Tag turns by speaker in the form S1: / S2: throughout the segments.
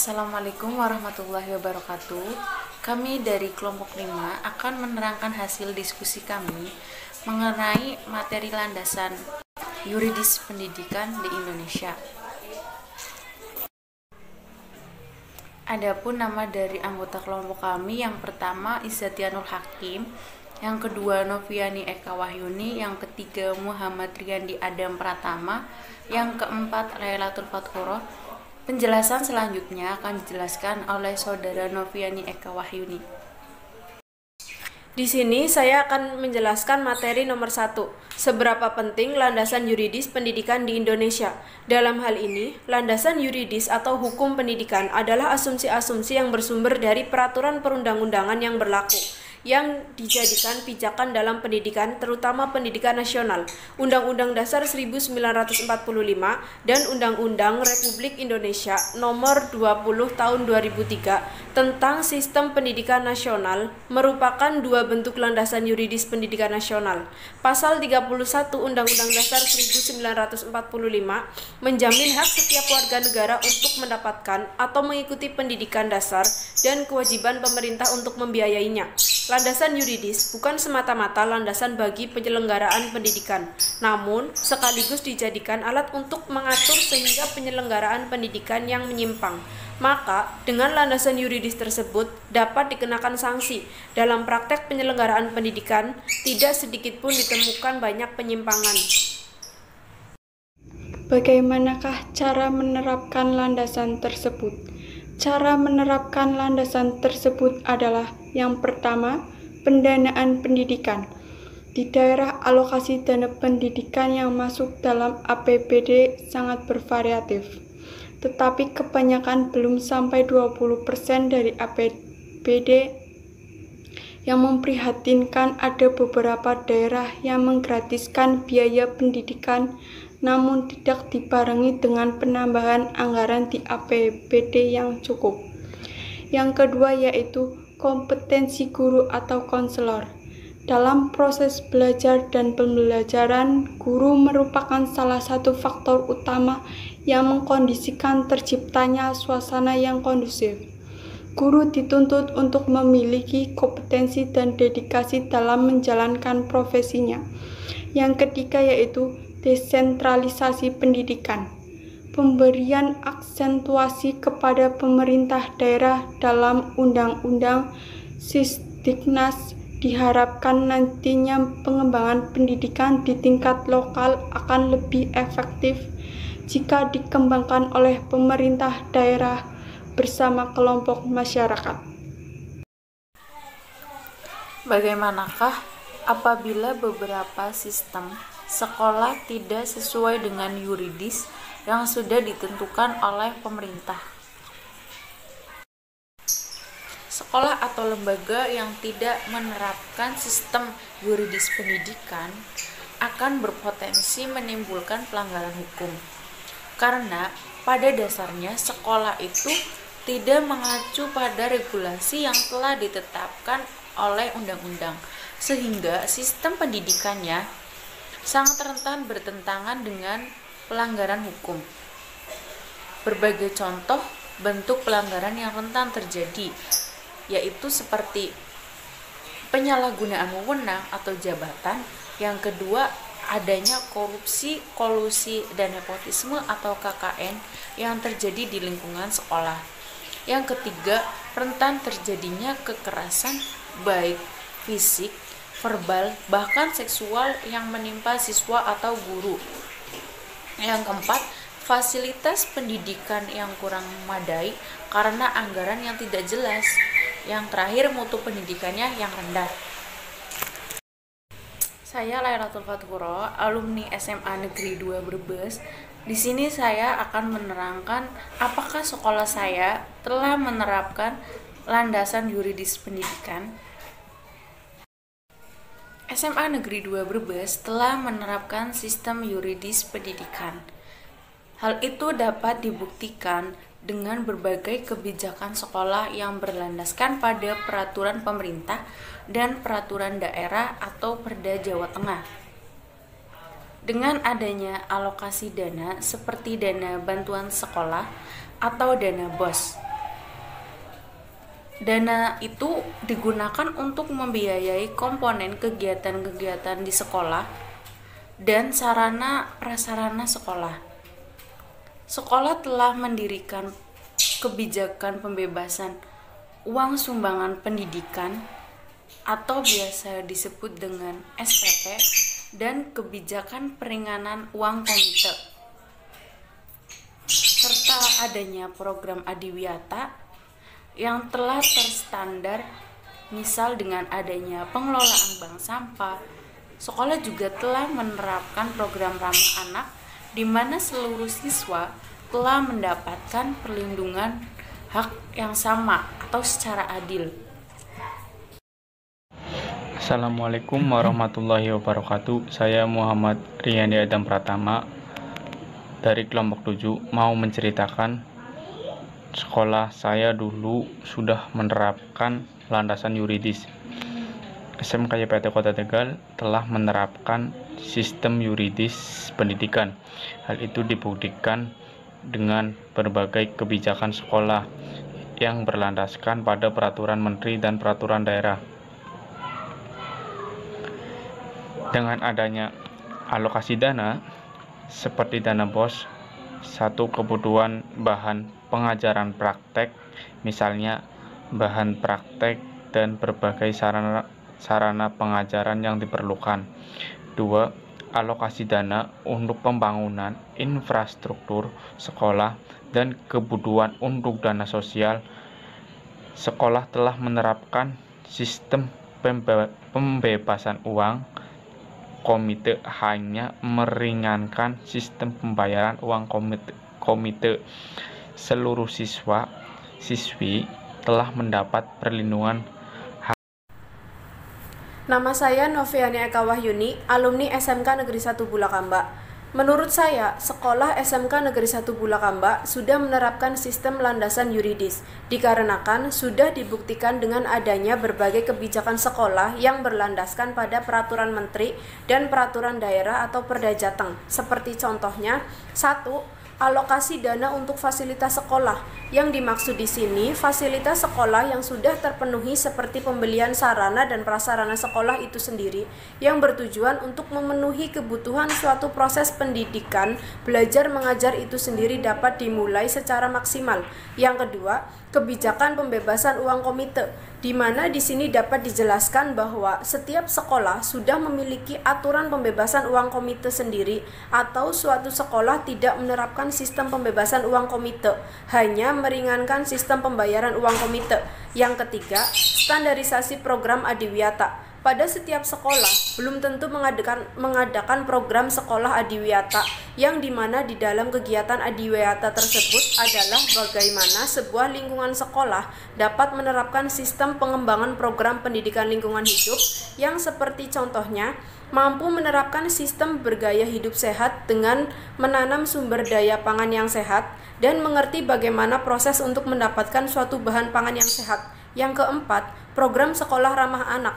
S1: Assalamualaikum warahmatullahi wabarakatuh. Kami dari kelompok 5 akan menerangkan hasil diskusi kami mengenai materi landasan yuridis pendidikan di Indonesia. Adapun nama dari anggota kelompok kami, yang pertama Izzatianul Hakim, yang kedua Noviani Eka Wahyuni, yang ketiga Muhammad Riyandi Adam Pratama, yang keempat Lailatul Fathuro. Penjelasan selanjutnya akan dijelaskan oleh Saudara Noviani Eka Wahyuni.
S2: Di sini saya akan menjelaskan materi nomor 1, seberapa penting landasan yuridis pendidikan di Indonesia. Dalam hal ini, landasan yuridis atau hukum pendidikan adalah asumsi-asumsi yang bersumber dari peraturan perundang-undangan yang berlaku, yang dijadikan pijakan dalam pendidikan, terutama pendidikan nasional, Undang-Undang Dasar 1945 dan Undang-Undang Republik Indonesia Nomor 20 Tahun 2003 tentang Sistem Pendidikan Nasional merupakan dua bentuk landasan yuridis pendidikan nasional. Pasal 31 Undang-Undang Dasar 1945 menjamin hak setiap warga negara untuk mendapatkan atau mengikuti pendidikan dasar dan kewajiban pemerintah untuk membiayainya. Landasan yuridis bukan semata-mata landasan bagi penyelenggaraan pendidikan, namun sekaligus dijadikan alat untuk mengatur sehingga penyelenggaraan pendidikan yang menyimpang. Maka, dengan landasan yuridis tersebut dapat dikenakan sanksi. Dalam praktek penyelenggaraan pendidikan, tidak sedikit pun ditemukan banyak penyimpangan.
S3: Bagaimanakah cara menerapkan landasan tersebut? Cara menerapkan landasan tersebut adalah yang pertama, pendanaan pendidikan. Di daerah, alokasi dana pendidikan yang masuk dalam APBD sangat bervariatif, tetapi kebanyakan belum sampai 20% dari APBD. Yang memprihatinkan, ada beberapa daerah yang menggratiskan biaya pendidikan namun tidak dibarengi dengan penambahan anggaran di APBD yang cukup. Yang kedua yaitu kompetensi guru atau konselor. Dalam proses belajar dan pembelajaran, guru merupakan salah satu faktor utama yang mengkondisikan terciptanya suasana yang kondusif. Guru dituntut untuk memiliki kompetensi dan dedikasi dalam menjalankan profesinya. Yang ketiga yaitu desentralisasi pendidikan. Pemberian aksentuasi kepada pemerintah daerah dalam Undang-Undang Sisdiknas diharapkan nantinya pengembangan pendidikan di tingkat lokal akan lebih efektif jika dikembangkan oleh pemerintah daerah bersama kelompok masyarakat.
S1: Bagaimanakah apabila beberapa sistem sekolah tidak sesuai dengan yuridis yang sudah ditentukan oleh pemerintah? Sekolah atau lembaga yang tidak menerapkan sistem yuridis pendidikan akan berpotensi menimbulkan pelanggaran hukum. Karena pada dasarnya sekolah itu tidak mengacu pada regulasi yang telah ditetapkan oleh undang-undang, sehingga sistem pendidikannya sangat rentan bertentangan dengan pelanggaran hukum. Berbagai contoh bentuk pelanggaran yang rentan terjadi, yaitu seperti penyalahgunaan wewenang atau jabatan. Yang kedua, adanya korupsi, kolusi, dan nepotisme atau KKN yang terjadi di lingkungan sekolah. Yang ketiga, rentan terjadinya kekerasan baik fisik, verbal, bahkan seksual yang menimpa siswa atau guru. Yang keempat, fasilitas pendidikan yang kurang memadai karena anggaran yang tidak jelas. Yang terakhir, mutu pendidikannya yang rendah. Saya Lailatul Fathuro, alumni SMA Negeri 2 Brebes. Di sini saya akan menerangkan apakah sekolah saya telah menerapkan landasan yuridis pendidikan. SMA Negeri 2 Brebes telah menerapkan sistem yuridis pendidikan. Hal itu dapat dibuktikan dengan berbagai kebijakan sekolah yang berlandaskan pada peraturan pemerintah dan peraturan daerah atau Perda Jawa Tengah. Dengan adanya alokasi dana seperti dana bantuan sekolah atau dana BOS, Dana itu digunakan untuk membiayai komponen kegiatan-kegiatan di sekolah dan sarana prasarana sekolah. Sekolah telah mendirikan kebijakan pembebasan uang sumbangan pendidikan atau biasa disebut dengan SPP dan kebijakan peringanan uang komite, serta adanya program Adiwiyata yang telah terstandar, misal dengan adanya pengelolaan bank sampah. Sekolah juga telah menerapkan program ramah anak di mana seluruh siswa telah mendapatkan perlindungan hak yang sama atau secara adil.
S4: Assalamualaikum warahmatullahi wabarakatuh. Saya Muhammad Riyandi Adam Pratama dari kelompok 7 mau menceritakan sekolah saya dulu sudah menerapkan landasan yuridis. SMK YPT Kota Tegal telah menerapkan sistem yuridis pendidikan. Hal itu dibuktikan dengan berbagai kebijakan sekolah yang berlandaskan pada peraturan menteri dan peraturan daerah. Dengan adanya alokasi dana seperti dana BOS, satu kebutuhan bahan pengajaran praktek, misalnya bahan praktek dan berbagai sarana pengajaran yang diperlukan. 2. Alokasi dana untuk pembangunan infrastruktur sekolah dan kebutuhan untuk dana sosial. Sekolah telah menerapkan sistem pembebasan uang komite, hanya meringankan sistem pembayaran uang komite. Seluruh siswi telah mendapat perlindungan.
S2: Nama saya Noviani Eka Wahyuni, alumni SMK Negeri 1 Bulakamba. Menurut saya, sekolah SMK Negeri 1 Bulakamba sudah menerapkan sistem landasan yuridis, dikarenakan sudah dibuktikan dengan adanya berbagai kebijakan sekolah yang berlandaskan pada peraturan menteri dan peraturan daerah atau Perda Jateng. Seperti contohnya, 1. Alokasi dana untuk fasilitas sekolah. Yang dimaksud di sini, fasilitas sekolah yang sudah terpenuhi seperti pembelian sarana dan prasarana sekolah itu sendiri, yang bertujuan untuk memenuhi kebutuhan suatu proses pendidikan, belajar mengajar itu sendiri dapat dimulai secara maksimal. Yang kedua, kebijakan pembebasan uang komite, di mana di sini dapat dijelaskan bahwa setiap sekolah sudah memiliki aturan pembebasan uang komite sendiri, atau suatu sekolah tidak menerapkan sistem pembebasan uang komite, hanya meringankan sistem pembayaran uang komite. Yang ketiga, standarisasi program Adiwiyata. Pada setiap sekolah belum tentu mengadakan program sekolah Adiwiyata, yang dimana di dalam kegiatan Adiwiyata tersebut adalah bagaimana sebuah lingkungan sekolah dapat menerapkan sistem pengembangan program pendidikan lingkungan hidup, yang seperti contohnya mampu menerapkan sistem bergaya hidup sehat dengan menanam sumber daya pangan yang sehat dan mengerti bagaimana proses untuk mendapatkan suatu bahan pangan yang sehat. Yang keempat, program sekolah ramah anak.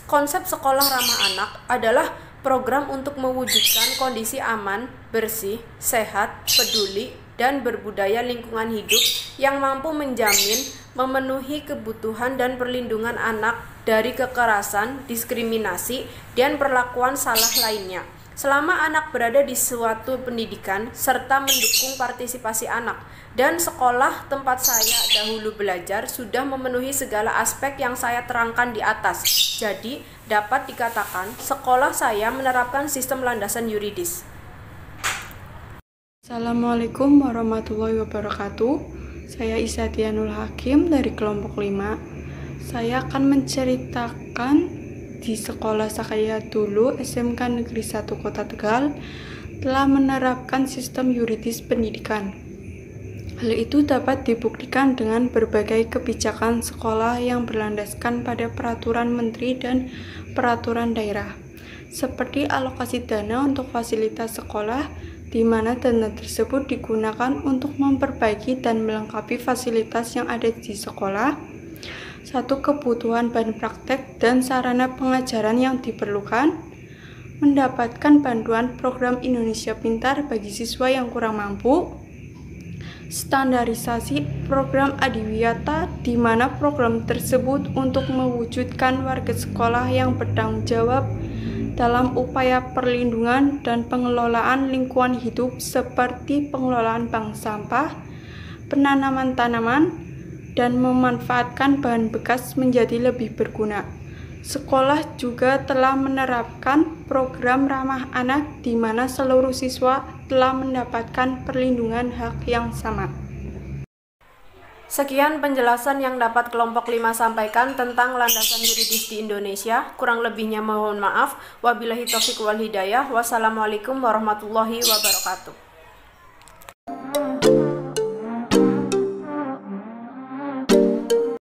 S2: Konsep sekolah ramah anak adalah program untuk mewujudkan kondisi aman, bersih, sehat, peduli, dan berbudaya lingkungan hidup yang mampu menjamin memenuhi kebutuhan dan perlindungan anak dari kekerasan, diskriminasi, dan perlakuan salah lainnya. Selama anak berada di suatu pendidikan serta mendukung partisipasi anak, dan sekolah tempat saya dahulu belajar sudah memenuhi segala aspek yang saya terangkan di atas. Jadi, dapat dikatakan sekolah saya menerapkan sistem landasan yuridis.
S3: Assalamualaikum warahmatullahi wabarakatuh. Saya Isatianul Hakim dari kelompok 5. Saya akan menceritakan di sekolah saya dulu, SMK Negeri 1 Kota Tegal, telah menerapkan sistem yuridis pendidikan. Hal itu dapat dibuktikan dengan berbagai kebijakan sekolah yang berlandaskan pada peraturan menteri dan peraturan daerah, seperti alokasi dana untuk fasilitas sekolah, di mana dana tersebut digunakan untuk memperbaiki dan melengkapi fasilitas yang ada di sekolah. Satu, kebutuhan bahan praktek dan sarana pengajaran yang diperlukan, mendapatkan bantuan program Indonesia Pintar bagi siswa yang kurang mampu. standarisasi program Adiwiyata, di mana program tersebut untuk mewujudkan warga sekolah yang bertanggung jawab dalam upaya perlindungan dan pengelolaan lingkungan hidup seperti pengelolaan bank sampah, penanaman tanaman, dan memanfaatkan bahan bekas menjadi lebih berguna. Sekolah juga telah menerapkan program ramah anak di mana seluruh siswa telah mendapatkan perlindungan hak yang sama.
S2: Sekian penjelasan yang dapat kelompok 5 sampaikan tentang landasan yuridis di Indonesia. Kurang lebihnya mohon maaf. Wabillahi taufiq wal hidayah. Wassalamualaikum warahmatullahi wabarakatuh.